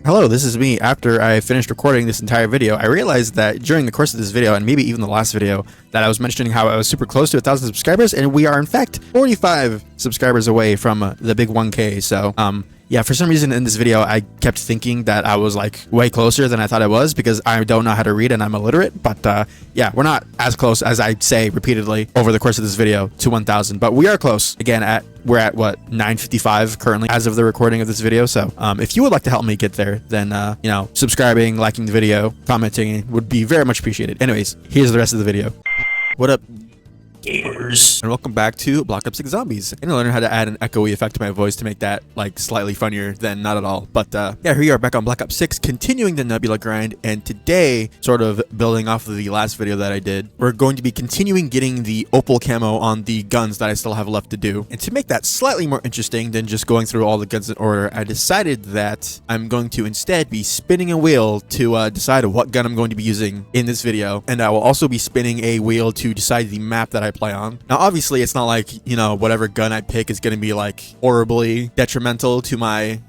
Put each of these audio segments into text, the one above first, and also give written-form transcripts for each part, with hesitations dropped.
Hello, this is me. After I finished recording this entire video, I realized that during the course of this video, and maybe even the last video, that I was mentioning how I was super close to 1,000 subscribers, and we are in fact 45 subscribers away from the big 1K. So, yeah, for some reason in this video, I kept thinking that I was like way closer than I thought I was because I don't know how to read and I'm illiterate. But yeah, we're not as close as I say repeatedly over the course of this video to 1,000, but we are close. Again, we're at what, 955 currently as of the recording of this video. So if you would like to help me get there, then you know, subscribing, liking the video, commenting would be very much appreciated. Anyways, here's the rest of the video. What up, gamers, and welcome back to Black Ops 6 Zombies. I'm gonna learn how to add an echoey effect to my voice to make that like slightly funnier than not at all. But yeah, here we are back on Black Ops 6, continuing the Nebula grind, and today, sort of building off of the last video that I did, we're going to be continuing getting the opal camo on the guns that I still have left to do. And to make that slightly more interesting than just going through all the guns in order, I decided that I'm going to instead be spinning a wheel to decide what gun I'm going to be using in this video, and I will also be spinning a wheel to decide the map that I play on. Now obviously it's not like, you know, whatever gun I pick is going to be like horribly detrimental to my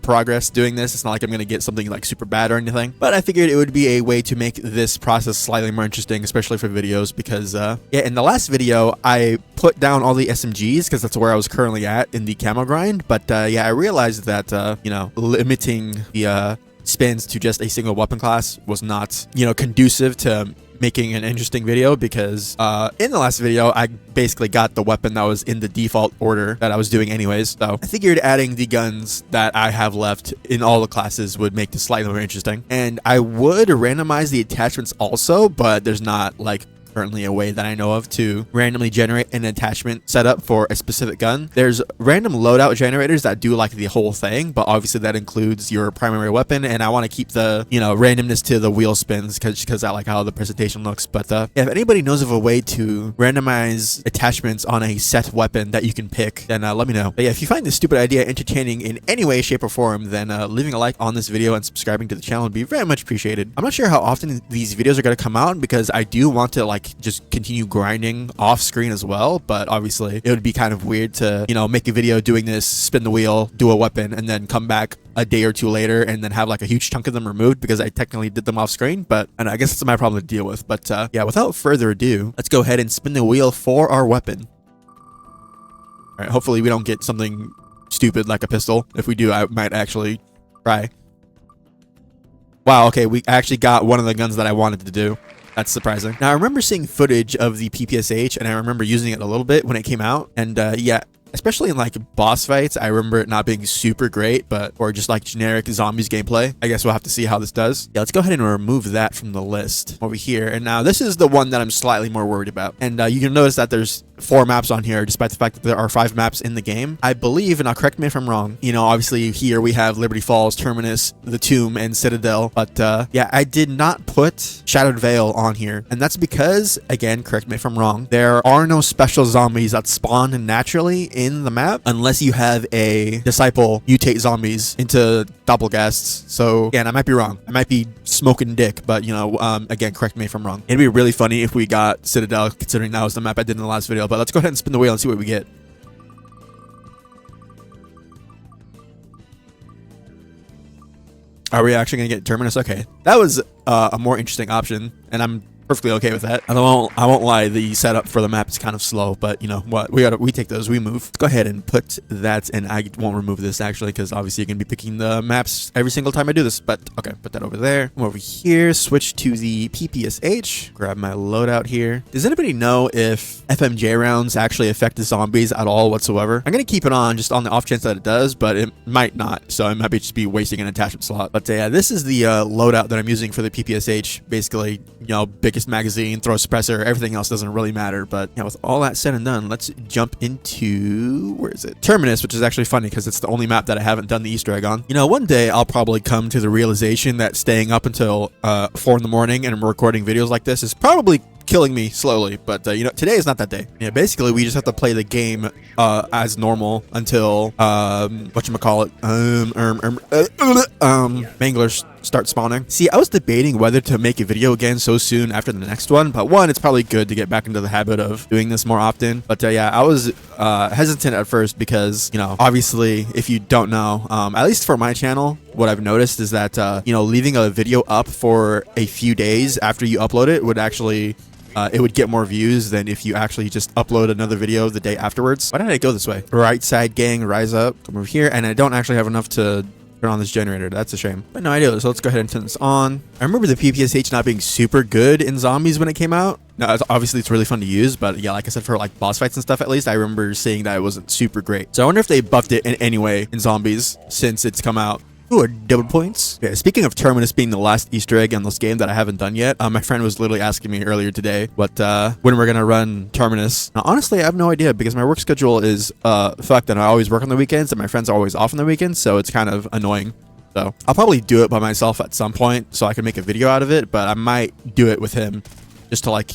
progress doing this. It's not like I'm going to get something like super bad or anything, but I figured it would be a way to make this process slightly more interesting, especially for videos, because yeah, in the last video I put down all the SMGs because that's where I was currently at in the camo grind, but yeah, I realized that you know, limiting the spins to just a single weapon class was not, you know, conducive to making an interesting video, because in the last video I basically got the weapon that was in the default order that I was doing anyways. So I figured adding the guns that I have left in all the classes would make this slightly more interesting, and I would randomize the attachments also, but there's not like currently a way that I know of to randomly generate an attachment setup for a specific gun. There's random loadout generators that do like the whole thing, but obviously that includes your primary weapon, and I want to keep the, you know, randomness to the wheel spins because I like how the presentation looks. But yeah, if anybody knows of a way to randomize attachments on a set weapon that you can pick, then let me know. But yeah, if you find this stupid idea entertaining in any way, shape, or form, then leaving a like on this video and subscribing to the channel would be very much appreciated. I'm not sure how often these videos are going to come out because I do want to like just continue grinding off screen as well, but obviously it would be kind of weird to, you know, make a video doing this, spin the wheel, do a weapon, and then come back a day or two later and then have like a huge chunk of them removed because I technically did them off screen. But and I guess it's my problem to deal with. But yeah, without further ado, let's go ahead and spin the wheel for our weapon. All right, hopefully we don't get something stupid like a pistol. If we do, I might actually try. Wow, okay, we actually got one of the guns that I wanted to do. That's surprising. Now, I remember seeing footage of the PPSH, and I remember using it a little bit when it came out. And yeah, especially in like boss fights, I remember it not being super great, or just like generic zombies gameplay. I guess we'll have to see how this does. Yeah, let's go ahead and remove that from the list over here. And now this is the one that I'm slightly more worried about. And you can notice that there's 4 maps on here, despite the fact that there are 5 maps in the game. I believe, and now correct me if I'm wrong, you know, obviously here we have Liberty Falls, Terminus, the Tomb, and Citadel. But yeah, I did not put Shadowed Vale on here. And that's because, again, correct me if I'm wrong, there are no special zombies that spawn naturally in the map unless you have a disciple mutate zombies into doppelgasts. So again, I might be wrong. I might be smoking dick, but you know, again, correct me if I'm wrong. It'd be really funny if we got Citadel, considering that was the map I did in the last video. But let's go ahead and spin the wheel and see what we get. Are we actually gonna get Terminus? Okay, that was a more interesting option, and I'm perfectly okay with that. I won't lie, the setup for the map is kind of slow, but you know what, we take those, we move. Let's go ahead and put that, and I won't remove this actually because obviously you're gonna be picking the maps every single time I do this. But okay, put that over there. Come over here, switch to the PPSH, grab my loadout here. Does anybody know if FMJ rounds actually affect the zombies at all whatsoever? I'm gonna keep it on just on the off chance that it does, but it might not, so I might just be wasting an attachment slot. But yeah, this is the loadout that I'm using for the PPSH. Basically, you know, biggest magazine, throw suppressor, everything else doesn't really matter. But yeah, with all that said and done, let's jump into, where is it, Terminus, which is actually funny because it's the only map that I haven't done the Easter egg on. You know, one day I'll probably come to the realization that staying up until 4 in the morning and recording videos like this is probably killing me slowly. But you know, today is not that day. Yeah, basically we just have to play the game as normal until whatchamacallit, manglers start spawning. See, I was debating whether to make a video again so soon after the next one, but one, it's probably good to get back into the habit of doing this more often. But yeah, I was hesitant at first because, you know, obviously if you don't know, at least for my channel, what I've noticed is that you know, leaving a video up for a few days after you upload it would actually it would get more views than if you actually just upload another video the day afterwards. Why did I go this way? Right side gang, rise up, come over here, and I don't actually have enough to turn on this generator. That's a shame. But no, I do. So let's go ahead and turn this on. I remember the PPSH not being super good in zombies when it came out. Now, obviously it's really fun to use, but yeah, like I said, for like boss fights and stuff, at least I remember seeing that it wasn't super great. So I wonder if they buffed it in any way in zombies since it's come out. Ooh, double points. Yeah, speaking of Terminus being the last Easter egg in this game that I haven't done yet, my friend was literally asking me earlier today when we're gonna run Terminus. Now, honestly, I have no idea because my work schedule is fucked and I always work on the weekends and my friends are always off on the weekends, so it's kind of annoying. So I'll probably do it by myself at some point so I can make a video out of it, but I might do it with him just to like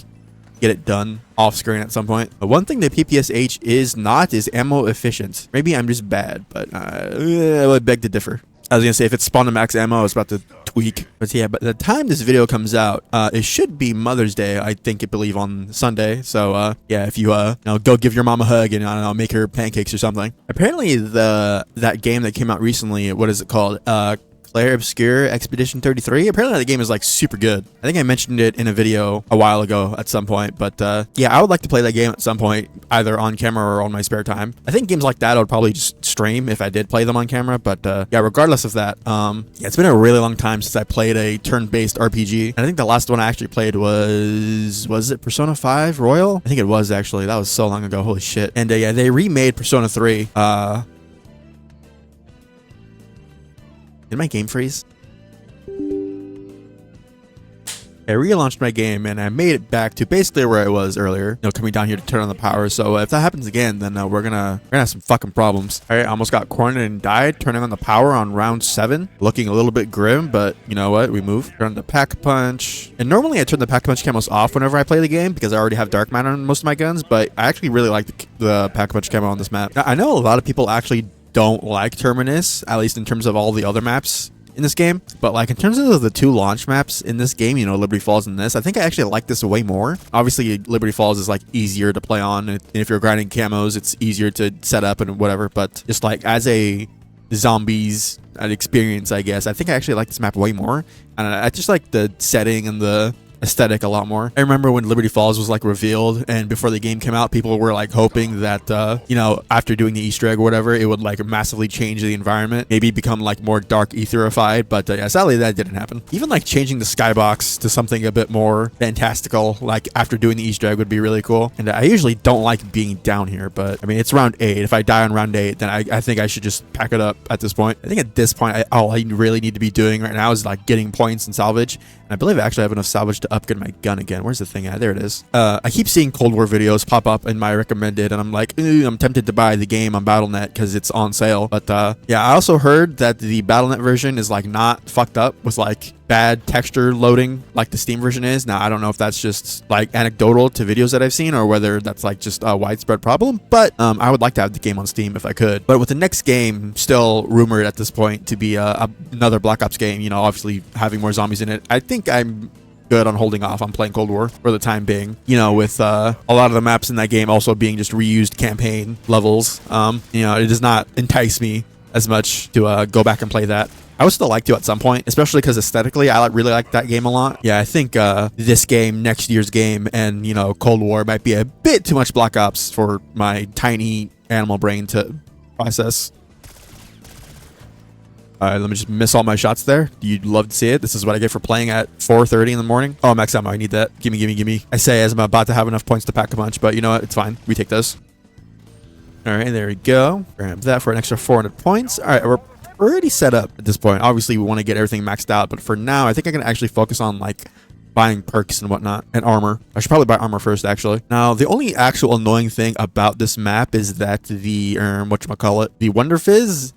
get it done off screen at some point. But one thing that PPSH is not is ammo efficient. Maybe I'm just bad, but I would beg to differ. I was gonna say if it's spawn to max ammo, I was about to tweak. But yeah, but the time this video comes out, it should be Mother's Day, I believe on Sunday. So yeah, if you you know, go give your mom a hug and I don't know, make her pancakes or something. Apparently that game that came out recently, what is it called? Claire Obscure Expedition 33. Apparently that game is like super good. I think I mentioned it in a video a while ago at some point, but yeah, I would like to play that game at some point, either on camera or on my spare time. I think games like that I would probably just stream if I did play them on camera, but yeah, regardless of that, yeah, it's been a really long time since I played a turn-based RPG. And I think the last one I actually played was it Persona 5 Royal? I think it was actually. That was so long ago. Holy shit. And yeah, they remade Persona 3. Did my game freeze? I relaunched my game and I made it back to basically where I was earlier, you know, coming down here to turn on the power. So if that happens again, then we're gonna have some fucking problems. All right, I almost got cornered and died turning on the power on round 7, looking a little bit grim, but you know what? We move. Turn the pack punch, and normally I turn the pack punch camos off whenever I play the game because I already have dark matter on most of my guns. But I actually really like the pack punch camo on this map. Now, I know a lot of people actually don't like Terminus, at least in terms of all the other maps in this game, but like in terms of the two launch maps in this game, you know, Liberty Falls and this, I think I actually like this way more. Obviously Liberty Falls is like easier to play on, and if you're grinding camos it's easier to set up and whatever, but just like as a zombies experience, I guess I think I actually like this map way more, and I just like the setting and the aesthetic a lot more. I remember when Liberty Falls was like revealed and before the game came out, people were like hoping that you know, after doing the Easter egg or whatever, it would like massively change the environment, maybe become like more dark etherified, but yeah, sadly that didn't happen. Even like changing the skybox to something a bit more fantastical like after doing the Easter egg would be really cool. And I usually don't like being down here, but I mean, it's round 8. If I die on round 8, then I think I should just pack it up at this point. I think at this point all I really need to be doing right now is like getting points and salvage, and I believe I actually have enough salvage to upgrade my gun again. Where's the thing at? There it is. I keep seeing Cold War videos pop up in my recommended, and I'm like, I'm tempted to buy the game on Battle.net because it's on sale. But yeah, I also heard that the Battle.net version is like not fucked up with like bad texture loading like the Steam version is. Now I don't know if that's just like anecdotal to videos that I've seen or whether that's like just a widespread problem, but I would like to have the game on Steam if I could. But with the next game still rumored at this point to be another Black Ops game, you know, obviously having more zombies in it, I think I'm good on holding off on playing Cold War for the time being, you know, with a lot of the maps in that game also being just reused campaign levels. You know, it does not entice me as much to go back and play that. I would still like to at some point, especially because aesthetically I really like that game a lot. Yeah, I think this game, next year's game, and you know, Cold War might be a bit too much Black Ops for my tiny animal brain to process. Let me just miss all my shots there. You'd love to see it. This is what I get for playing at 4:30 in the morning. Oh, max ammo. I need that. Gimme, gimme, gimme. I say as I'm about to have enough points to pack a punch, but you know what? It's fine. We take those. All right, there we go. Grab that for an extra 400 points. All right, we're already set up at this point. Obviously, we want to get everything maxed out, but for now, I think I can actually focus on like buying perks and whatnot and armor. I should probably buy armor first, actually. Now, the only actual annoying thing about this map is that the whatchamacallit, the Wonder Fizz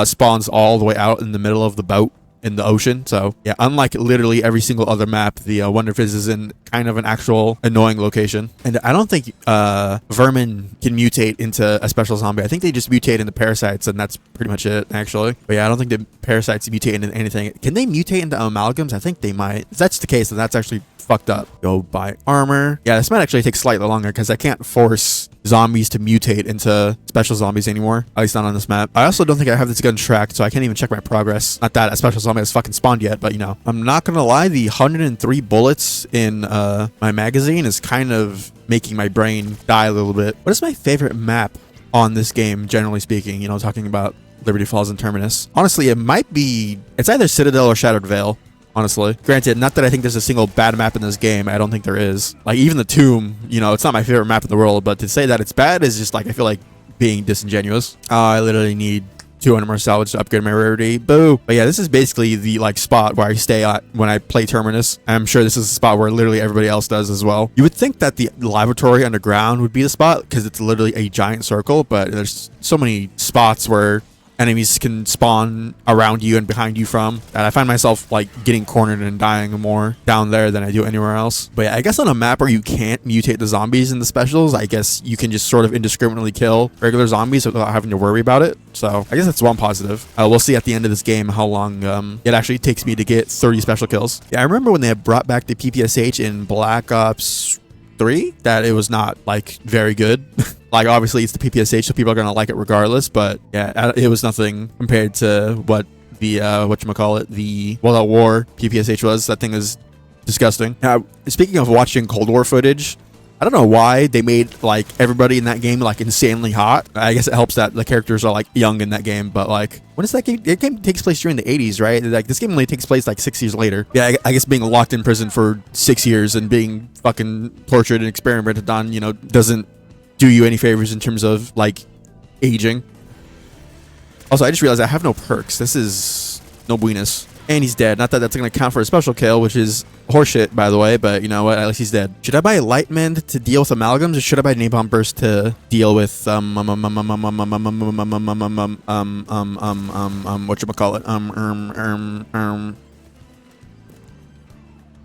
spawns all the way out in the middle of the boat. in the ocean. So yeah, unlike literally every single other map, the Wonder Fizz is in kind of an actual annoying location. And I don't think vermin can mutate into a special zombie. I think they just mutate into parasites, and that's pretty much it, actually. But yeah, I don't think the parasites mutate into anything. Can they mutate into amalgams? I think they might. If that's the case, then that's actually fucked up. Go buy armor. Yeah, this might actually take slightly longer because I can't force zombies to mutate into special zombies anymore, at least not on this map. I also don't think I have this gun tracked, so I can't even check my progress. Not that a special zombie has fucking spawned yet, but you know, I'm not gonna lie, the 103 bullets in my magazine is kind of making my brain die a little bit. What is my favorite map on this game, generally speaking? You know, talking about Liberty Falls and Terminus. Honestly, it's either Citadel or Shattered Vale. Honestly, granted, not that I think there's a single bad map in this game. I don't think there is. Like, even the Tomb, you know, it's not my favorite map in the world, but to say that it's bad is just like, I feel like being disingenuous. I literally need 200 more salvage to upgrade my rarity. Boo. But yeah, this is basically the like spot where I stay at when I play Terminus. I'm sure this is a spot where literally everybody else does as well. You would think that the lavatory underground would be the spot because it's literally a giant circle, but there's so many spots where enemies can spawn around you and behind you from that I find myself like getting cornered and dying more down there than I do anywhere else. But yeah, I guess on a map where you can't mutate the zombies in the specials, I guess you can just sort of indiscriminately kill regular zombies without having to worry about it. So I guess that's one positive. We'll see at the end of this game how long it actually takes me to get 30 special kills. Yeah, I remember when they had brought back the PPSH in Black Ops 3 that it was not like very good. Like, obviously it's the PPSH, so people are gonna like it regardless, but yeah, it was nothing compared to what the whatchamacallit, the World at War PPSH was. That thing is disgusting. Now, speaking of watching Cold War footage, I don't know why they made like everybody in that game like insanely hot. I guess it helps that the characters are like young in that game, but like, when is that game? That game takes place during the 80s, right? Like, this game only takes place like 6 years later. Yeah, I guess being locked in prison for 6 years and being fucking tortured and experimented on, you know, doesn't do you any favors in terms of like aging. Also, I just realized I have no perks. This is no buenas. And he's dead. Not that that's going to count for a special kill, which is horseshit, by the way, but you know what? At least he's dead. Should I buy Light Mend to deal with amalgams, or should I buy Napalm Burst to deal with whatchamacallit?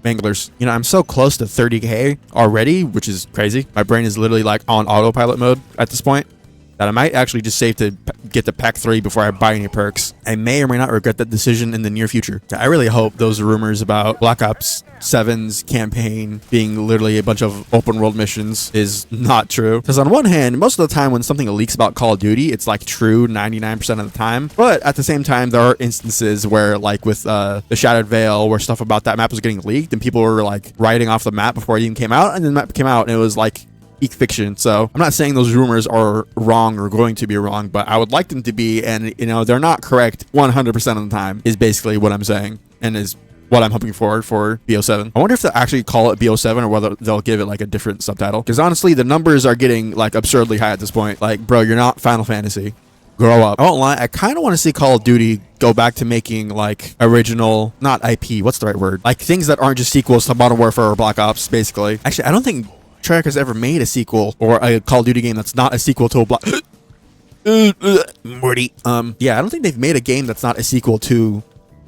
Manglers. You know, I'm so close to 30k already, which is crazy. My brain is literally like on autopilot mode at this point, that I might actually just save to get to pack 3 before I buy any perks. I may or may not regret that decision in the near future. I really hope those rumors about Black Ops 7's campaign being literally a bunch of open world missions is not true. Because on one hand, most of the time when something leaks about Call of Duty, it's like true 99% of the time. But at the same time, there are instances where, like with the Shattered Vale, where stuff about that map was getting leaked and people were like writing off the map before it even came out, and then the map came out and it was like peak fiction. So I'm not saying those rumors are wrong or going to be wrong, but I would like them to be, and you know, they're not correct 100% of the time is basically what I'm saying, and is what I'm hoping for BO7. I wonder if they'll actually call it BO7 or whether they'll give it like a different subtitle, because honestly the numbers are getting like absurdly high at this point. Like, bro, you're not Final Fantasy. Grow up. I won't lie, I kind of want to see Call of Duty go back to making like original, not IP, what's the right word, like things that aren't just sequels to Modern Warfare or Black Ops, basically. Actually, I don't think Treyarch has ever made a sequel or a Call of Duty game that's not a sequel to a Morty. Yeah, I don't think they've made a game that's not a sequel to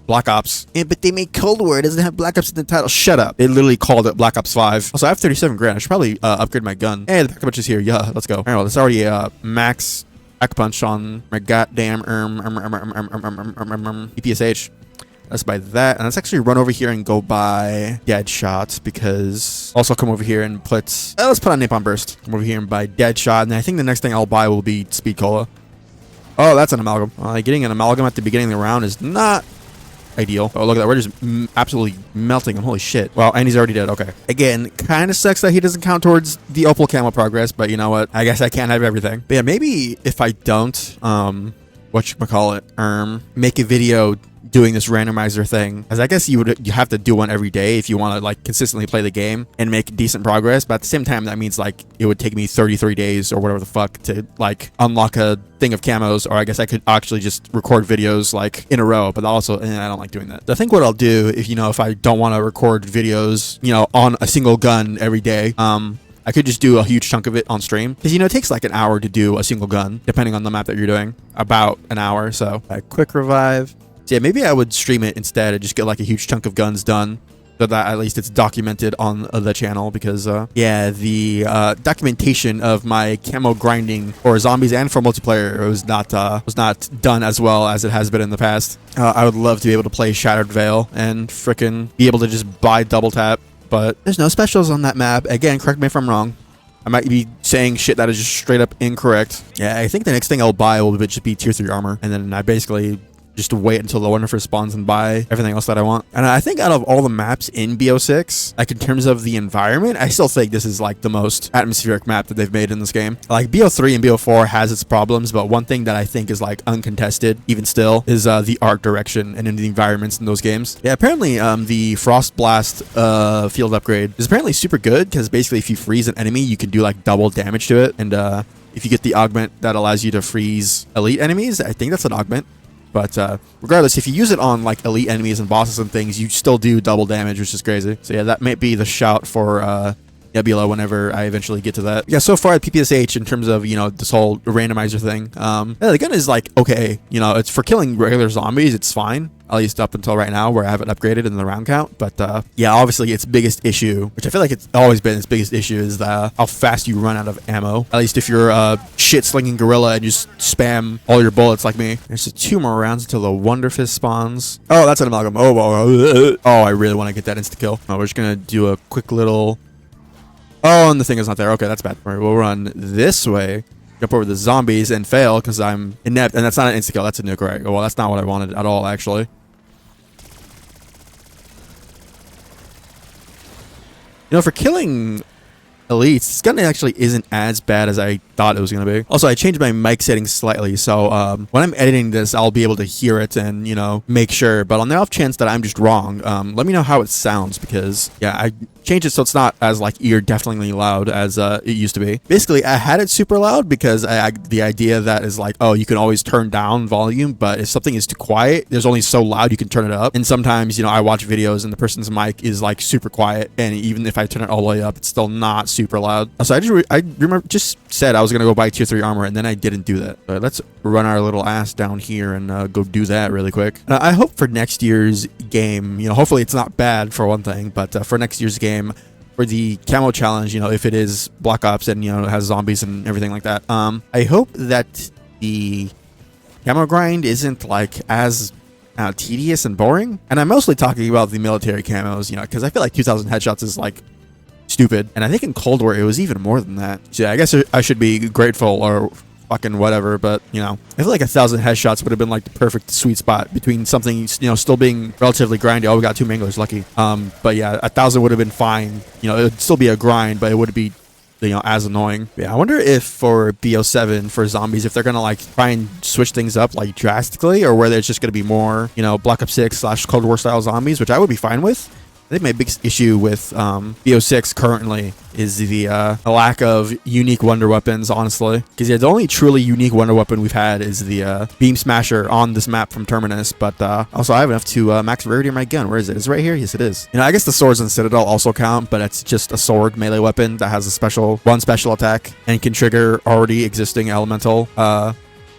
Black Ops. Yeah, but they made Cold War. It doesn't have Black Ops in the title. Shut up. They literally called it Black Ops 5. Also, I have 37 grand. I should probably upgrade my gun. Hey, the pack punch is here. Yeah, let's go. All right, well, there's already a max pack punch on my goddamn EPSH. Let's buy that, and let's actually run over here and go buy Dead Shots, because also come over here and let's put on Napalm Burst. Come over here and buy Dead Shot, and I think the next thing I'll buy will be Speed Cola. Oh, that's an amalgam. Getting an amalgam at the beginning of the round is not ideal. Oh, look at that. We're just absolutely melting him. Holy shit. Well, and he's already dead. Okay. Again, kind of sucks that he doesn't count towards the Opal Camo progress, but you know what? I guess I can't have everything. But yeah, maybe if I don't, make a video doing this randomizer thing, as I guess you have to do one every day if you want to like consistently play the game and make decent progress. But at the same time, that means like it would take me 33 days or whatever the fuck to like unlock a thing of camos, or I guess I could actually just record videos like in a row, but also I don't like doing that. So I think what I'll do, if I don't want to record videos on a single gun every day, I could just do a huge chunk of it on stream, because it takes like an hour to do a single gun depending on the map that you're doing, about an hour. So a quick revive, So yeah, maybe I would stream it instead and just get like a huge chunk of guns done, so that at least it's documented on the channel, because yeah, the documentation of my camo grinding for zombies and for multiplayer was not done as well as it has been in the past. I would love to be able to play Shattered Veil and frickin' be able to just buy double tap, but there's no specials on that map. Again, correct me if I'm wrong. I might be saying shit that is just straight up incorrect. Yeah, I think the next thing I'll buy will just be tier 3 armor, and then I basically just wait until the Wonderful spawns and buy everything else that I want. And I think out of all the maps in BO6, like in terms of the environment, I still think this is like the most atmospheric map that they've made in this game. Like BO3 and BO4 has its problems, but one thing that I think is like uncontested even still is the art direction and in the environments in those games. Yeah, apparently the Frost Blast field upgrade is apparently super good, because basically if you freeze an enemy, you can do like double damage to it. And if you get the augment that allows you to freeze elite enemies, I think that's an augment. But regardless, if you use it on like elite enemies and bosses and things, you still do double damage, which is crazy. So yeah, that might be the shout for Nebula whenever I eventually get to that. Yeah, so far at PPSH, in terms of, you know, this whole randomizer thing, yeah, the gun is like okay, you know, it's for killing regular zombies, it's fine, at least up until right now, where I haven't upgraded in the round count. But yeah, obviously its biggest issue, which I feel like it's always been its biggest issue, is how fast you run out of ammo. At least if you're a shit-slinging gorilla and just spam all your bullets like me. There's 2 more rounds until the Wonderfist spawns. Oh, that's an amalgam. Oh, I really want to get that insta-kill. Oh, we're just gonna do a quick little... Oh, and the thing is not there. Okay, that's bad. All right, we'll run this way, jump over the zombies, and fail because I'm inept. And that's not an insta-kill. That's a nuke, right? Well, that's not what I wanted at all, actually. You know, for killing elites, this gun actually isn't as bad as I thought it was going to be. Also, I changed my mic settings slightly, so when I'm editing this, I'll be able to hear it and, you know, make sure. But on the off chance that I'm just wrong, let me know how it sounds, because, yeah, I changed it so it's not as, like, ear-deafeningly loud as it used to be. Basically, I had it super loud because the idea that is like, oh, you can always turn down volume, but if something is too quiet, there's only so loud you can turn it up. And sometimes, you know, I watch videos and the person's mic is, like, super quiet, and even if I turn it all the way up, it's still not super loud. So I just said I was gonna go buy tier 3 armor, and then I didn't do that. But let's run our little ass down here and go do that really quick. I hope for next year's game, you know, hopefully it's not bad for one thing, but for next year's game, for the camo challenge, you know, if it is Black Ops and, you know, it has zombies and everything like that, I hope that the camo grind isn't like as tedious and boring. And I'm mostly talking about the military camos, you know, because I feel like 2,000 headshots is like stupid, and I think in Cold War it was even more than that. So yeah, I guess I should be grateful or fucking whatever, but, you know, I feel like 1,000 headshots would have been like the perfect sweet spot between something, you know, still being relatively grindy. Oh, we got 2 manglers, lucky. But yeah, 1,000 would have been fine. You know, it would still be a grind, but it would be, you know, as annoying. Yeah, I wonder if for BO7 for zombies, if they're gonna like try and switch things up like drastically, or whether it's just gonna be more, you know, Black Ops 6 / Cold War style zombies, which I would be fine with. I think my biggest issue with BO6 currently is the lack of unique wonder weapons, honestly. Because yeah, the only truly unique wonder weapon we've had is the Beam Smasher on this map from Terminus. But also, I have enough to max rarity on my gun. Where is it? Is it right here? Yes, it is. You know, I guess the swords in Citadel also count, but it's just a sword melee weapon that has a one special attack and can trigger already existing elemental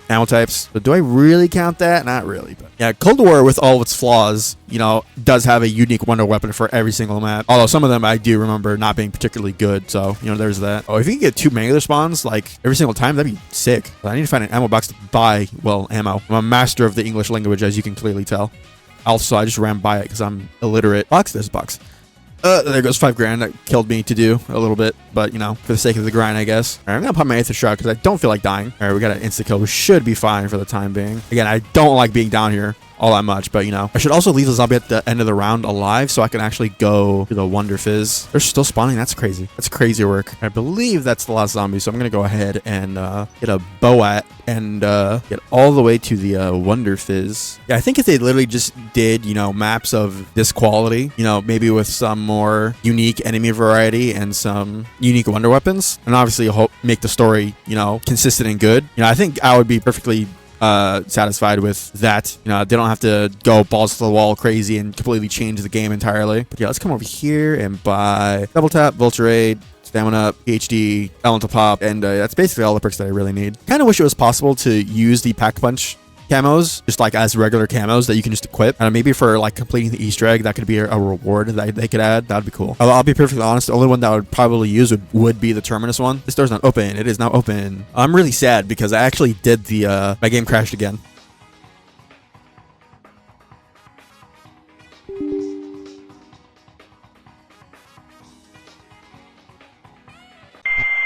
ammo types. But do I really count that? Not really. But yeah, Cold War, with all of its flaws, you know, does have a unique wonder weapon for every single map. Although some of them I do remember not being particularly good. So, you know, there's that. Oh, if you can get 2 mangler spawns like every single time, that'd be sick. But I need to find an ammo box to buy, well, ammo. I'm a master of the English language, as you can clearly tell. Also, I just ran by it because I'm illiterate. Box, there's a box. There goes 5 grand. That killed me to do a little bit, but, you know, for the sake of the grind, I guess. All right, I'm gonna pop my Aether Shroud because I don't feel like dying. All right, we got an insta kill. We should be fine for the time being. Again, I don't like being down here all that much, but, you know, I should also leave the zombie at the end of the round alive so I can actually go to the Wonder Fizz. They're still spawning. That's crazy. That's crazy work. I believe that's the last zombie, so I'm gonna go ahead and get a Boat and get all the way to the Wonder Fizz. Yeah, I think if they literally just did, you know, maps of this quality, you know, maybe with some more unique enemy variety and some unique wonder weapons, and obviously make the story, you know, consistent and good, you know, I think I would be perfectly satisfied with that. You know, they don't have to go balls to the wall crazy and completely change the game entirely. But yeah, let's come over here and buy double tap, vulture aid, stamina, PhD, elemental pop, and that's basically all the perks that I really need. Kind of wish it was possible to use the pack punch camos, just like as regular camos that you can just equip. And maybe for like completing the Easter egg, that could be a reward that they could add. That'd be cool. I'll be perfectly honest. The only one that I would probably use would be the Terminus one. This door's not open. It is now open. I'm really sad because I actually did the my game crashed again.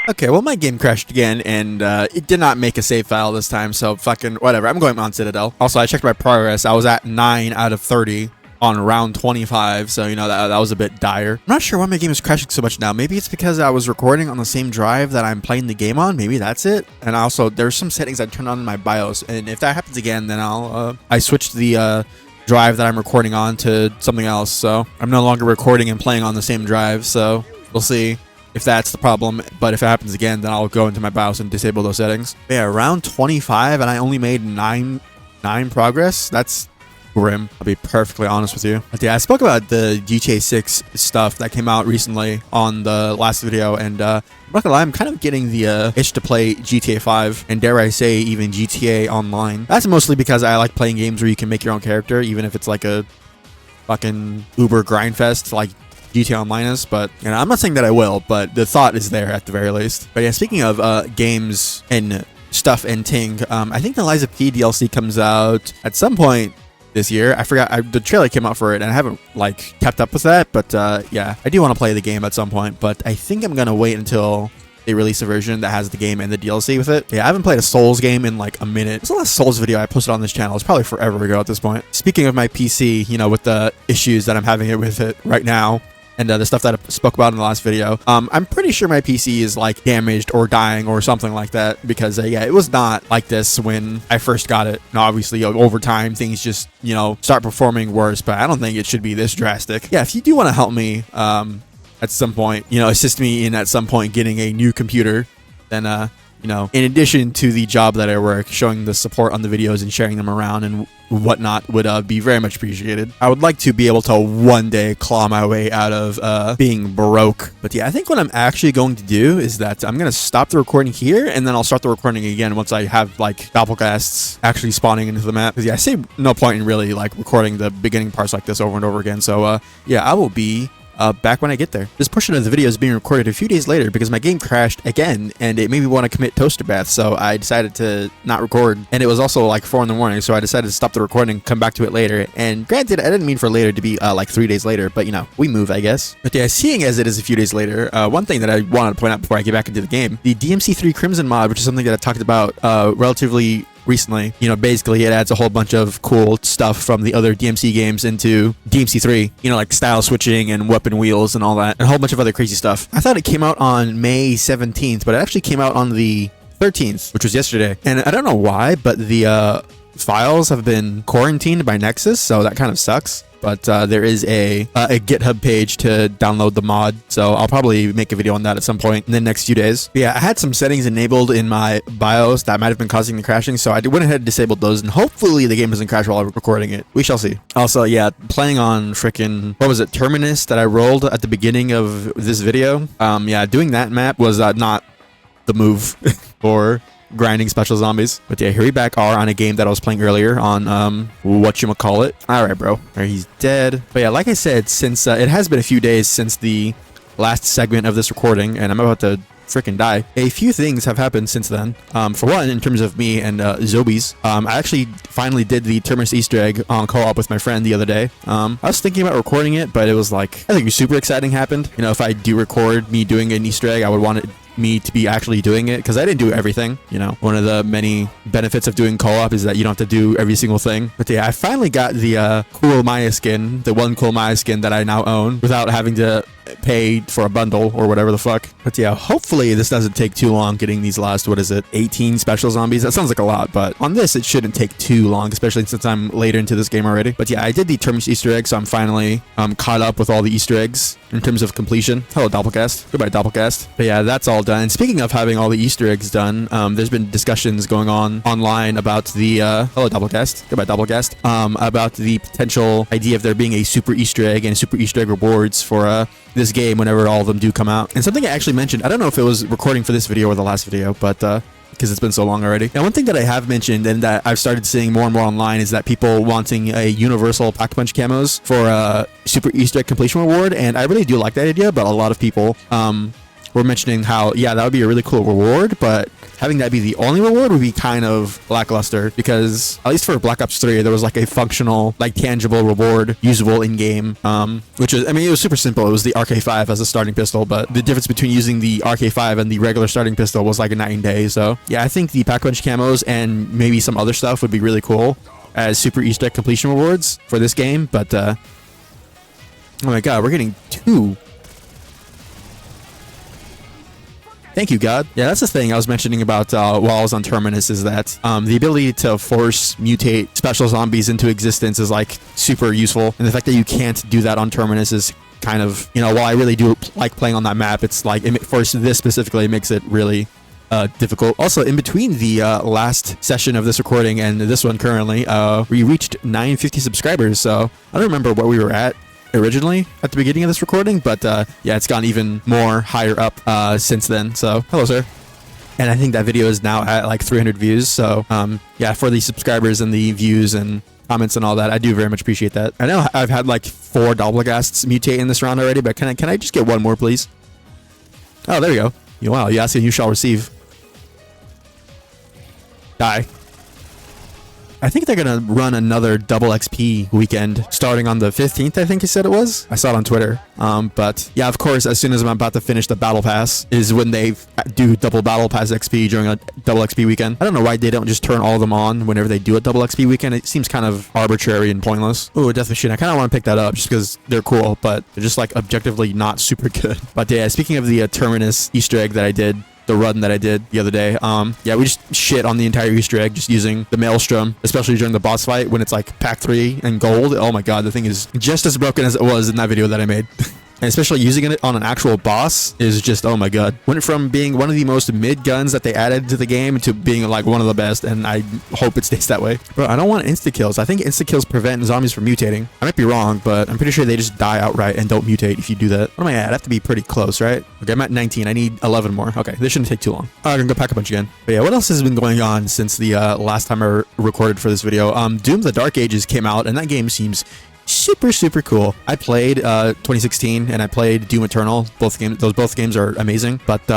Okay, well, my game crashed again, and it did not make a save file this time, so fucking whatever. I'm going on Citadel. Also, I checked my progress. I was at 9 out of 30 on round 25, so, you know, that was a bit dire. I'm not sure why my game is crashing so much now. Maybe it's because I was recording on the same drive that I'm playing the game on. Maybe that's it. And also, there's some settings I turned on in my BIOS, and if that happens again, then I switched the drive that I'm recording on to something else, so I'm no longer recording and playing on the same drive, so we'll see if that's the problem. But if it happens again, then I'll go into my BIOS and disable those settings. Yeah, around 25, and I only made 9 progress. That's grim. I'll be perfectly honest with you. But yeah, I spoke about the GTA 6 stuff that came out recently on the last video, and I'm not gonna lie, I'm kind of getting the itch to play GTA 5, and dare I say, even GTA Online. That's mostly because I like playing games where you can make your own character, even if it's like a fucking Uber grind fest like GTA Online is. But you know, I'm not saying that I will, but the thought is there at the very least. But yeah, speaking of games and stuff and ting, I think the Liza P DLC comes out at some point this year. I forgot, the trailer came out for it, and I haven't like kept up with that. But yeah, I do want to play the game at some point, but I think I'm gonna wait until they release a version that has the game and the DLC with it. Yeah, I haven't played a Souls game in like a minute. It's the last Souls video I posted on this channel. It's probably forever ago at this point. Speaking of my PC, you know, with the issues that I'm having with it right now, and the stuff that I spoke about in the last video, I'm pretty sure my PC is like damaged or dying or something like that, because yeah, it was not like this when I first got it. And obviously over time things just, you know, start performing worse, but I don't think it should be this drastic. Yeah, if you do want to help me at some point, you know, assist me in at some point getting a new computer, then you know, in addition to the job that I work, showing the support on the videos and sharing them around and whatnot would be very much appreciated. I would like to be able to one day claw my way out of being broke. But yeah, I think what I'm actually going to do is that I'm going to stop the recording here, and then I'll start the recording again once I have like doppelcasts actually spawning into the map. Because yeah, I see no point in really like recording the beginning parts like this over and over again. So yeah, I will be back when I get there. This portion of the video is being recorded a few days later because my game crashed again, and it made me want to commit toaster bath, so I decided to not record. And it was also like 4 in the morning, so I decided to stop the recording, come back to it later. And granted, I didn't mean for later to be like 3 days later, but you know, we move, I guess. But yeah, seeing as it is a few days later, one thing that I wanted to point out before I get back into the game, the DMC3 Crimson mod, which is something that I talked about relatively recently. You know, basically it adds a whole bunch of cool stuff from the other DMC games into DMC3, you know, like style switching and weapon wheels and all that, and a whole bunch of other crazy stuff. I thought it came out on May 17th, but it actually came out on the 13th, which was yesterday. And I don't know why, but the files have been quarantined by Nexus, so that kind of sucks. But there is a GitHub page to download the mod, so I'll probably make a video on that at some point in the next few days. But yeah, I had some settings enabled in my BIOS that might have been causing the crashing, so I went ahead and disabled those, and hopefully the game doesn't crash while I'm recording it. We shall see. Also, yeah, playing on frickin', what was it, Terminus that I rolled at the beginning of this video? Yeah, doing that map was not the move for grinding special zombies. But yeah, here we back are on a game that I was playing earlier on whatchamacallit. Alright, bro. Alright, he's dead. But yeah, like I said, since it has been a few days since the last segment of this recording, and I'm about to freaking die, a few things have happened since then. For one, in terms of me and Zobies, I actually finally did the Terminus Easter egg on co-op with my friend the other day. I was thinking about recording it, but it was like, I think super exciting happened. You know, if I do record me doing an Easter egg, I would want me to be actually doing it, because I didn't do everything. You know, one of the many benefits of doing co-op is that you don't have to do every single thing. But yeah, I finally got the cool Maya skin, the one cool Maya skin that I now own, without having to pay for a bundle or whatever the fuck. But yeah, hopefully this doesn't take too long getting these last, what is it, 18 special zombies. That sounds like a lot, but on this it shouldn't take too long, especially since I'm later into this game already. But yeah, I did the Terminus Easter egg, so I'm finally caught up with all the Easter eggs in terms of completion. Hello, Doppelcast. Goodbye, Doppelcast. But yeah, that's all done. And speaking of having all the Easter eggs done, there's been discussions going on online about the hello, Doppelcast. Goodbye, Doppelcast. About the potential idea of there being a super Easter egg and super Easter egg rewards for this game whenever all of them do come out. And something I actually mentioned, I don't know if it was recording for this video or the last video, but because it's been so long already. Now, one thing that I have mentioned and that I've started seeing more and more online is that people wanting a universal pack-a-punch camos for a super Easter egg completion reward, and I really do like that idea, but a lot of people were mentioning how, yeah, that would be a really cool reward, but having that be the only reward would be kind of lackluster, because at least for Black Ops 3, there was like a functional, like tangible reward usable in game, which is, I mean, it was super simple. It was the RK5 as a starting pistol, but the difference between using the RK5 and the regular starting pistol was like a night and day. So yeah, I think the Pack-a-Punch camos and maybe some other stuff would be really cool as super Easter egg completion rewards for this game. But oh my god, we're getting 2. Thank you, God. Yeah, that's the thing I was mentioning about while I was on Terminus, is that the ability to force mutate special zombies into existence is like super useful. And the fact that you can't do that on Terminus is kind of, you know, while I really do like playing on that map, it's like, for this specifically, it makes it really difficult. Also, in between the last session of this recording and this one currently, we reached 950 subscribers. So I don't remember what we were at originally at the beginning of this recording, but yeah, it's gone even more higher up since then. So hello, sir. And I think that video is now at like 300 views. So yeah, for the subscribers and the views and comments and all that, I do very much appreciate that. I know I've had like 4 Doppelgasts mutate in this round already, but can I just get one more, please? Oh, there we go. Wow, you ask and you shall receive. Die. I think they're going to run another double XP weekend starting on the 15th, I think he said it was. I saw it on Twitter. But yeah, of course, as soon as I'm about to finish the Battle Pass is when they do double Battle Pass XP during a double XP weekend. I don't know why they don't just turn all of them on whenever they do a double XP weekend. It seems kind of arbitrary and pointless. Ooh, a Death Machine. I kind of want to pick that up just because they're cool, but they're just like objectively not super good. But yeah, speaking of the Terminus Easter egg that I did, the run that I did the other day, yeah, we just shit on the entire Easter egg just using the Maelstrom, especially during the boss fight when it's like pack 3 and gold. Oh my god, the thing is just as broken as it was in that video that I made. And especially using it on an actual boss is just, oh my god. Went from being one of the most mid guns that they added to the game to being like one of the best, and I hope it stays that way. Bro, I don't want insta-kills. I think insta-kills prevent zombies from mutating. I might be wrong, but I'm pretty sure they just die outright and don't mutate if you do that. What am I at? I have to be pretty close, right? Okay, I'm at 19. I need 11 more. Okay, this shouldn't take too long. I'm gonna go pack a bunch again. But yeah, what else has been going on since the last time I recorded for this video? Doom the Dark Ages came out, and that game seems super cool. I played 2016 and I played Doom Eternal. Both games are amazing, but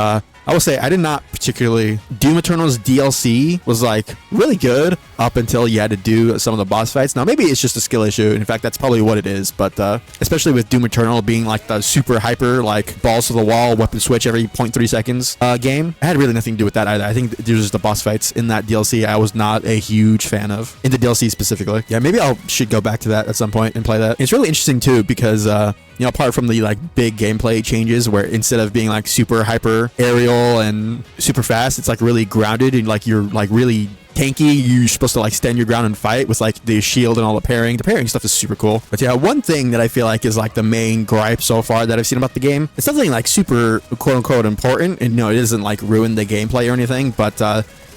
I will say I did not particularly. Doom Eternal's DLC was like really good up until you had to do some of the boss fights. Now maybe it's just a skill issue. In fact, that's probably what it is. But especially with Doom Eternal being like the super hyper, like balls to the wall, weapon switch every 0.3 seconds game, I had really nothing to do with that either. I think there's just the boss fights in that DLC I was not a huge fan of, in the DLC specifically. Yeah, maybe I should go back to that at some point and play that. It's really interesting too because you know, apart from the like big gameplay changes where instead of being like super hyper aerial and super fast, it's like really grounded and like you're like really tanky. You're supposed to like stand your ground and fight with like the shield and all the parrying. The parrying stuff is super cool. But yeah, one thing that I feel like is like the main gripe so far that I've seen about the game, it's nothing like super quote unquote important, and no, it doesn't like ruin the gameplay or anything, but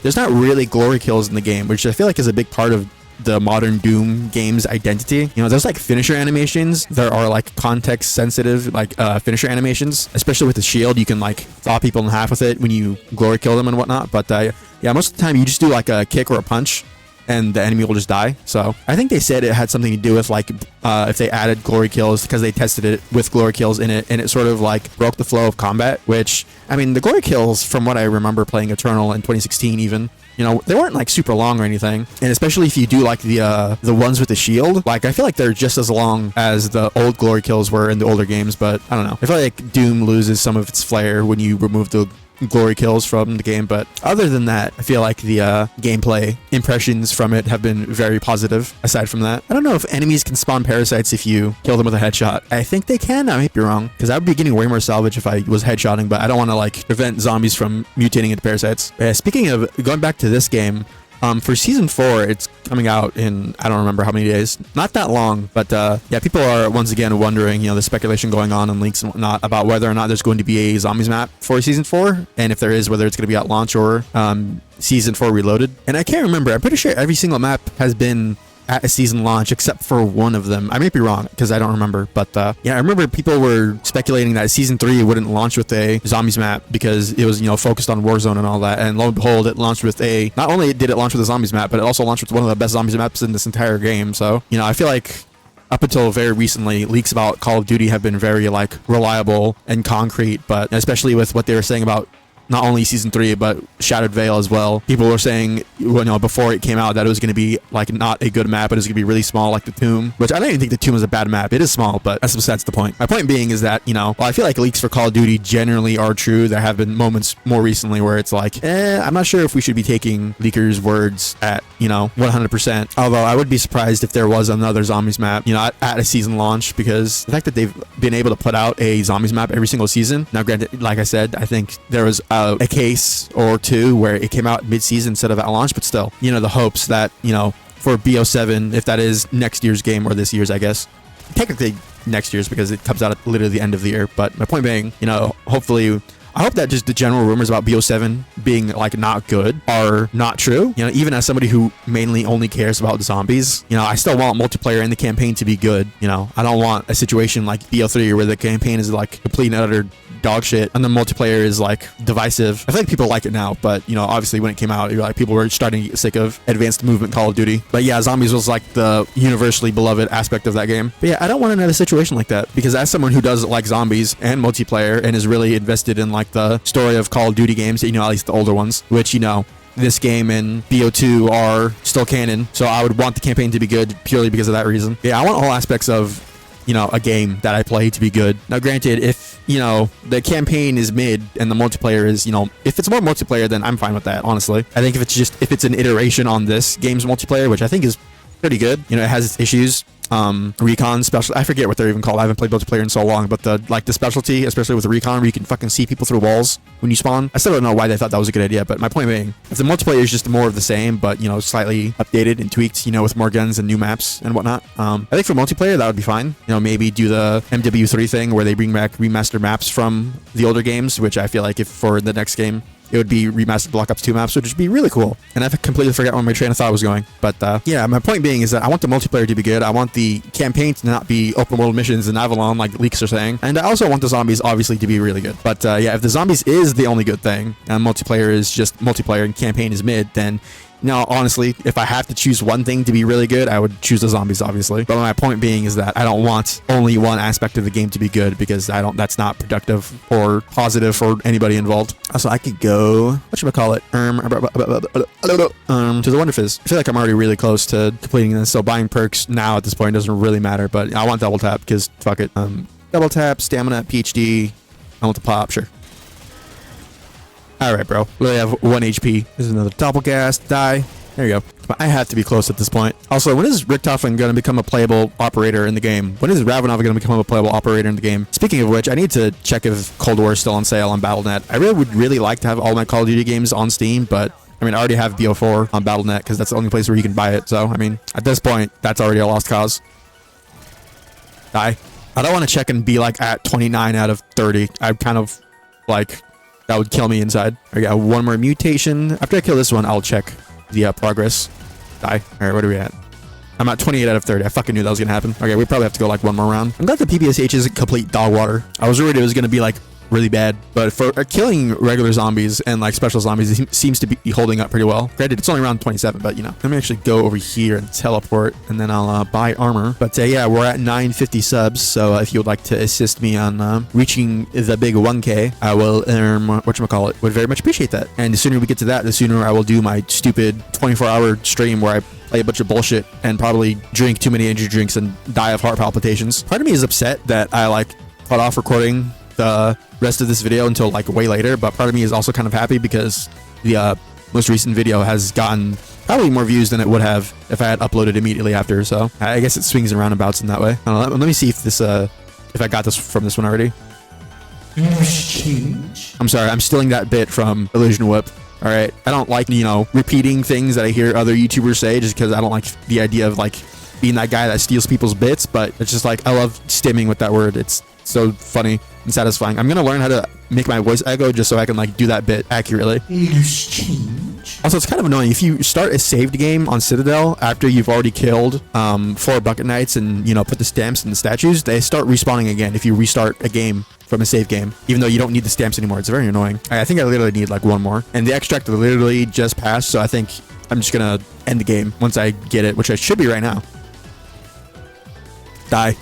there's not really glory kills in the game, which I feel like is a big part of the modern Doom game's identity. You know, there's like finisher animations. There are like context sensitive like finisher animations, especially with the shield. You can like thaw people in half with it when you glory kill them and whatnot. But yeah, most of the time you just do like a kick or a punch and the enemy will just die. So I think they said it had something to do with like if they added glory kills, because they tested it with glory kills in it, and it sort of like broke the flow of combat, which, I mean, the glory kills from what I remember playing Eternal in 2016 even, you know, they weren't like super long or anything. And especially if you do like the ones with the shield, like I feel like they're just as long as the old glory kills were in the older games. But I don't know, I feel like Doom loses some of its flair when you remove the glory kills from the game. But other than that, I feel like the gameplay impressions from it have been very positive. Aside from that, I don't know if enemies can spawn parasites if you kill them with a headshot. I think they can. I might be wrong, because I would be getting way more salvage if I was headshotting, but I don't want to like prevent zombies from mutating into parasites. Speaking of going back to this game, for season 4, it's coming out in, I don't remember how many days, not that long, but yeah, people are once again wondering, you know, the speculation going on and leaks and whatnot about whether or not there's going to be a zombies map for season 4, and if there is, whether it's going to be at launch or season 4 reloaded. And I can't remember, I'm pretty sure every single map has been at a season launch, except for one of them. I may be wrong because I don't remember, but yeah, I remember people were speculating that season 3 wouldn't launch with a zombies map because it was, you know, focused on Warzone and all that. And lo and behold, it launched with a, not only did it launch with a zombies map, but it also launched with one of the best zombies maps in this entire game. So, you know, I feel like up until very recently, leaks about Call of Duty have been very like reliable and concrete, but especially with what they were saying about not only season 3 but Shattered Veil as well. People were saying, you know, before it came out that it was going to be like not a good map, but it was going to be really small like the Tomb, which I don't even think the Tomb is a bad map. It is small, but that's besides the point. My point being is that, you know, while I feel like leaks for Call of Duty generally are true, there have been moments more recently where it's like, I'm not sure if we should be taking leakers' words at, you know, 100%. Although I would be surprised if there was another zombies map, you know, at a season launch, because the fact that they've been able to put out a zombies map every single season. Now, granted, like I said, I think there was a case or two where it came out mid-season instead of at launch, but still, you know, the hopes that, you know, for BO7, if that is next year's game or this year's, I guess, technically next year's because it comes out at literally the end of the year, but my point being, you know, hopefully, I hope that just the general rumors about BO7 being like not good are not true. You know, even as somebody who mainly only cares about zombies, you know, I still want multiplayer and the campaign to be good. You know, I don't want a situation like BO3 where the campaign is like complete and utter dog shit and the multiplayer is like divisive. I feel like people like it now, but you know, obviously when it came out, you're like, people were starting to get sick of advanced movement Call of Duty. But yeah, zombies was like the universally beloved aspect of that game. But yeah, I don't want another situation like that, because as someone who does like zombies and multiplayer and is really invested in like the story of Call of Duty games, you know, at least the older ones, which, you know, this game and BO2 are still canon, so I would want the campaign to be good purely because of that reason. Yeah, I want all aspects of, you know, a game that I play to be good. Now, granted, if, you know, the campaign is mid and the multiplayer is, you know, if it's more multiplayer, then I'm fine with that, honestly. I think if it's an iteration on this game's multiplayer, which I think is pretty good, you know, it has its issues. Recon special, I forget what they're even called. I haven't played multiplayer in so long, but the specialty, especially with the recon, where you can fucking see people through walls when you spawn. I still don't know why they thought that was a good idea, but my point being, if the multiplayer is just more of the same, but, you know, slightly updated and tweaked, you know, with more guns and new maps and whatnot, I think for multiplayer that would be fine. You know, maybe do the MW3 thing where they bring back remastered maps from the older games, which I feel like if for the next game it would be remastered Black Ops 2 maps, which would be really cool. And I completely forgot where my train of thought was going. But yeah, my point being is that I want the multiplayer to be good. I want the campaign to not be open world missions in Avalon like leaks are saying. And I also want the zombies obviously to be really good. But yeah, if the zombies is the only good thing and multiplayer is just multiplayer and campaign is mid, then now, honestly, if I have to choose one thing to be really good, I would choose the zombies, obviously. But my point being is that I don't want only one aspect of the game to be good, because that's not productive or positive for anybody involved. Also, I could go, whatchamacallit, to the Wonder Fizz. I feel like I'm already really close to completing this, so buying perks now at this point doesn't really matter, but I want double tap, because fuck it. Double tap, stamina, PhD, I want the pop, sure. Alright, bro. We only have 1 HP. There's another double gas. Die. There you go. But I have to be close at this point. Also, when is Richtofen going to become a playable operator in the game? When is Ravenov going to become a playable operator in the game? Speaking of which, I need to check if Cold War is still on sale on Battle.net. I would really like to have all my Call of Duty games on Steam, but I mean, I already have BO4 on Battle.net because that's the only place where you can buy it. So, I mean, at this point, that's already a lost cause. Die. I don't want to check and be like at 29 out of 30. I'm kind of like... that would kill me inside. I got one more mutation. After I kill this one, I'll check the progress. Die. Alright, what are we at? I'm at 28 out of 30. I fucking knew that was gonna happen. Okay, we probably have to go like one more round. I'm glad the PPSH isn't complete dog water. I was worried it was gonna be like really bad, but for killing regular zombies and like special zombies, it seems to be holding up pretty well. Granted, it's only around 27, but you know. Let me actually go over here and teleport, and then I'll buy armor. But yeah, we're at 950 subs, so if you would like to assist me on reaching the big 1K, I will, whatchamacallit, would very much appreciate that. And the sooner we get to that, the sooner I will do my stupid 24-hour stream where I play a bunch of bullshit and probably drink too many energy drinks and die of heart palpitations. Part of me is upset that I like cut off recording the rest of this video until like way later, but part of me is also kind of happy because the most recent video has gotten probably more views than it would have if I had uploaded immediately after, so I guess it swings and roundabouts in that way. I don't know, let me see if this if I got this from this one already. I'm sorry, I'm stealing that bit from Illusion Whip. All right, I don't like, you know, repeating things that I hear other YouTubers say just because I don't like the idea of like being that guy that steals people's bits, but it's just like I love stimming with that word. It's so funny and satisfying. I'm gonna learn how to make my voice echo just so I can like do that bit accurately. Loose change. Also, it's kind of annoying if you start a saved game on Citadel after you've already killed 4 bucket knights and, you know, put the stamps and the statues. They start respawning again if you restart a game from a save game, even though you don't need the stamps anymore. It's very annoying. I think I literally need like 1 more, and the extract literally just passed, so I think I'm just gonna end the game once I get it, which I should be right now. Die.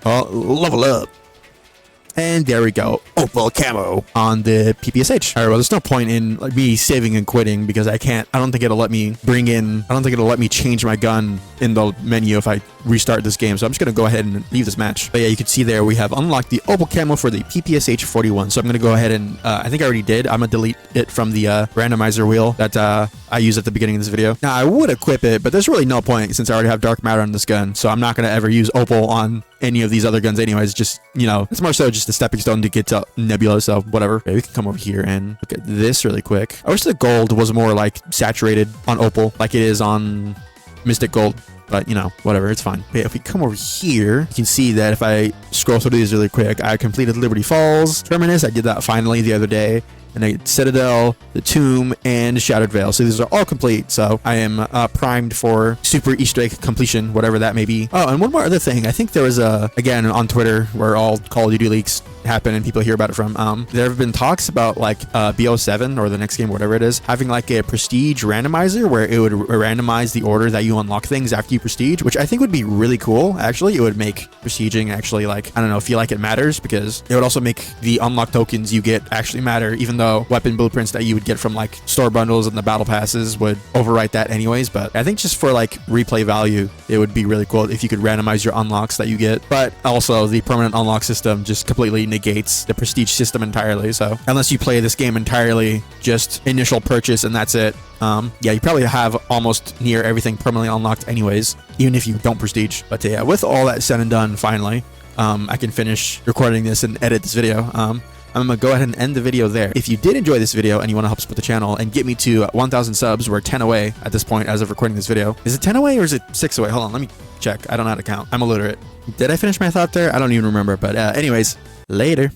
Oh, level up. And there we go. Opal camo on the PPSH. All right, well, there's no point in like, me saving and quitting because I don't think it'll let me change my gun in the menu if I restart this game. So I'm just going to go ahead and leave this match. But yeah, you can see there we have unlocked the Opal camo for the PPSH 41. So I'm going to go ahead and I think I already did. I'm going to delete it from the randomizer wheel that I used at the beginning of this video. Now, I would equip it, but there's really no point since I already have dark matter on this gun. So I'm not going to ever use Opal on any of these other guns anyways. Just, you know, it's more so just a stepping stone to get to Nebula, so whatever. Okay, we can come over here and look at this really quick. I wish the gold was more like saturated on Opal like it is on Mystic Gold, but you know, whatever, it's fine. But yeah, if we come over here, you can see that if I scroll through these really quick, I completed Liberty Falls, Terminus. I did that finally the other day. And I Citadel, the Tomb, and Shattered Veil. So these are all complete. So I am primed for super Easter egg completion, whatever that may be. Oh, and one more other thing. I think there was again, on Twitter, where all Call of Duty leaks happen and people hear about it from. There have been talks about like BO7 or the next game, whatever it is, having like a prestige randomizer where it would randomize the order that you unlock things after you prestige, which I think would be really cool. Actually, it would make prestiging actually like, I don't know, feel like it matters, because it would also make the unlock tokens you get actually matter, even though weapon blueprints that you would get from like store bundles and the battle passes would overwrite that anyways. But I think just for like replay value, it would be really cool if you could randomize your unlocks that you get. But also the permanent unlock system just completely negates the prestige system entirely. So unless you play this game entirely just initial purchase and that's it, yeah, you probably have almost near everything permanently unlocked anyways, even if you don't prestige. But yeah, with all that said and done, finally I can finish recording this and edit this video. I'm gonna go ahead and end the video there. If you did enjoy this video and you want to help support the channel and get me to 1,000 subs, we're 10 away at this point as of recording this video. Is it 10 away or is it 6 away? Hold on, let me check. I don't know how to count. I'm illiterate. Did I finish my thought there? I don't even remember. But anyways, later.